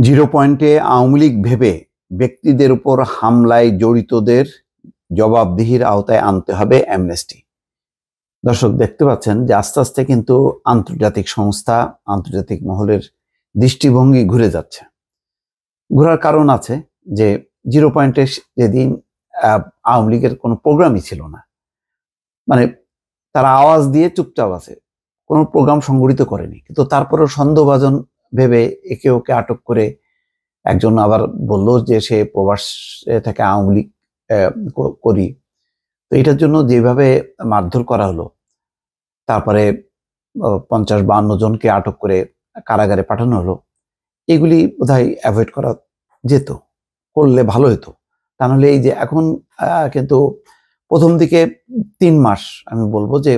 Zero পয়েন্টে আওয়ামী লীগ ভেবে ব্যক্তিদের উপর হামলায় জড়িতদের জবাবদিহির আওতায় আনতে হবে অ্যামনেস্টি। দর্শক দেখতে পাচ্ছেন যে আস্তে আস্তে কিন্তু আন্তর্জাতিক সংস্থা, আন্তর্জাতিক মহলের দৃষ্টিভঙ্গি ঘুরে যাচ্ছে। ঘোরার কারণ আছে যে জিরো পয়েন্টে যেদিন আওয়ামী লীগের কোনো প্রোগ্রামই ছিল না, মানে তারা আওয়াজ দিয়ে চুপচাপ আছে, কোনো প্রোগ্রাম সংগঠিত করেনি, কিন্তু তারপরেও সন্দেহভাজন ভেবে একে ওকে আটক করে একজন আবার বলল যে সে প্রবাসে থেকে আওয়ামী লীগ করি। তো এটার জন্য যেভাবে মারধর করা হলো, তারপরে 50-52 জনকে আটক করে কারাগারে পাঠানো হলো, এগুলি বোধহয় অ্যাভয়েড করা যেত, করলে ভালো হতো। তা নাহলে এই যে এখন কিন্তু প্রথম দিকে 3 মাস আমি বলবো যে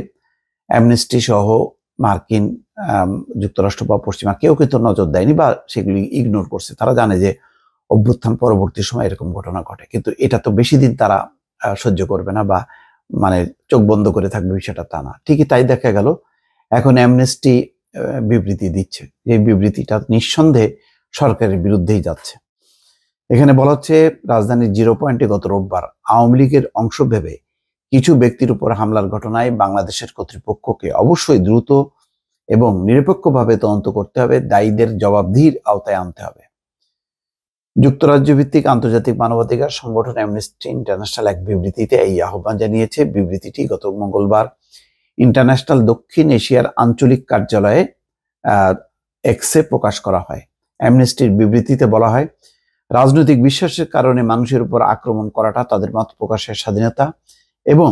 অ্যামনেস্টি সহ মার্কিন যুক্তরাষ্ট্র বা পশ্চিমা কেউ কিন্তু নজর দেয়নি বা সেগুলি ইগনোর করছে। তারা জানে যে অভ্যুত্থান পরবর্তী সময় এরকম ঘটনা ঘটে, কিন্তু এটা তো বেশি দিন তারা সহ্য করবে না বা মানে চোখ বন্ধ করে থাকবে, বিষয়টা তা না। ঠিকই তাই দেখা গেল। এখন অ্যামনেস্টি বিবৃতি দিচ্ছে, যে বিবৃতিটা নিঃসন্দেহে সরকারের বিরুদ্ধেই যাচ্ছে। এখানে বলা হচ্ছে, রাজধানীর জিরো পয়েন্টে গত রোববার আওয়ামী লীগের অংশ ভেবে কিছু ব্যক্তির উপর হামলার ঘটনায় বাংলাদেশের কর্তৃপক্ষকে অবশ্যই দ্রুত এবং নিরপেক্ষভাবে তদন্ত করতে হবে, দায়ীদের জবাবদিহির আওতায় আনতে হবে। যুক্তরাজ্য ভিত্তিক আন্তর্জাতিক মানবাধিকার সংগঠন অ্যামনেস্টি ইন্টারন্যাশনাল এক বিবৃতিতে এই আহ্বান জানিয়েছে। বিবৃতিটি গত মঙ্গলবার ইন্টারন্যাশনাল দক্ষিণ এশিয়ার আঞ্চলিক কার্যালয়ে এক্সে প্রকাশ করা হয়। অ্যামনেস্টির বিবৃতিতে বলা হয়, রাজনৈতিক বিশ্বাসের কারণে মানুষের উপর আক্রমণ করাটা তাদের মত প্রকাশের স্বাধীনতা এবং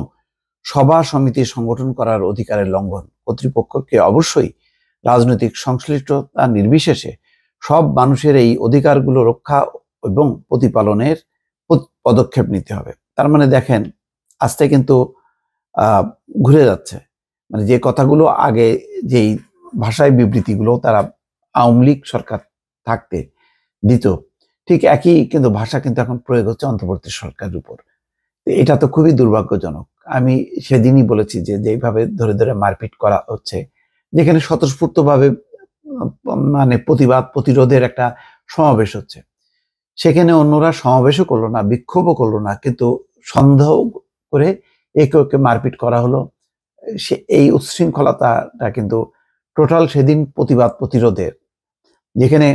সভা সমিতি সংগঠন করার অধিকারের লঙ্ঘন। কর্তৃপক্ষকে অবশ্যই রাজনৈতিক সংশ্লিষ্টতা নির্বিশেষে সব মানুষের এই অধিকারগুলো রক্ষা এবং প্রতিপালনের পদক্ষেপ নিতে হবে। তার মানে দেখেন, আস্তে কিন্তু ঘুরে যাচ্ছে। মানে যে কথাগুলো আগে যেই ভাষায় বিবৃতিগুলো তারা আওয়ামী লীগ সরকার থাকতে দিত, ঠিক একই কিন্তু ভাষা কিন্তু এখন প্রয়োগ হচ্ছে অন্তর্বর্তী সরকারের উপর। এটা তো খুবই দুর্ভাগ্যজনক। আমি সেদিনই বলেছি যে যেভাবে ধরে ধরে মারপিট করা হচ্ছে, যেখানে স্বতঃস্ফূর্তভাবে মানে প্রতিবাদ প্রতিরোধের একটা সমাবেশ হচ্ছে, সেখানে অন্যরা সমাবেশও করলো না, বিক্ষোভও করলো না, কিন্তু সন্দেহ করে একে ওকে মারপিট করা হলো। সে এই উচ্ছৃঙ্খলতাটা কিন্তু টোটাল সেদিন প্রতিবাদ প্রতিরোধের, যেখানে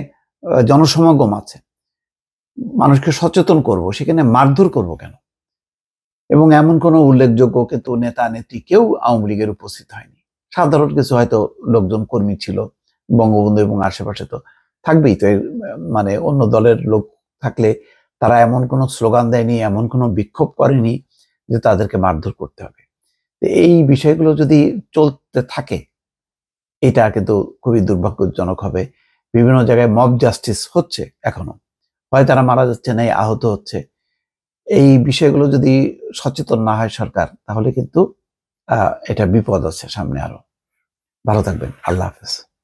জনসমাগম আছে, মানুষকে সচেতন করব, সেখানে মারধর করব কেন? এবং এমন কোনো উল্লেখযোগ্য কিন্তু নেতা নেত্রী কেউ আওয়ামী লীগের উপস্থিত হয়নি। সাধারণ কিছু হয়তো লোকজন কর্মী ছিল বঙ্গবন্ধু এবং আশেপাশে, তো থাকবেই। তো মানে অন্য দলের লোক থাকলে তারা এমন কোনো স্লোগান দেয়নি, এমন কোনো বিক্ষোভ করেনি যে তাদেরকে মারধর করতে হবে। এই বিষয়গুলো যদি চলতে থাকে, এটা কিন্তু খুবই দুর্ভাগ্যজনক হবে। বিভিন্ন জায়গায় মব জাস্টিস হচ্ছে এখনো, হয় তারা মারা যাচ্ছে, নাই আহত হচ্ছে। এই বিষয়গুলো যদি সচেতন না হয় সরকার, তাহলে কিন্তু এটা বিপদ আছে সামনে আরো। ভালো থাকবেন। আল্লাহ হাফেজ।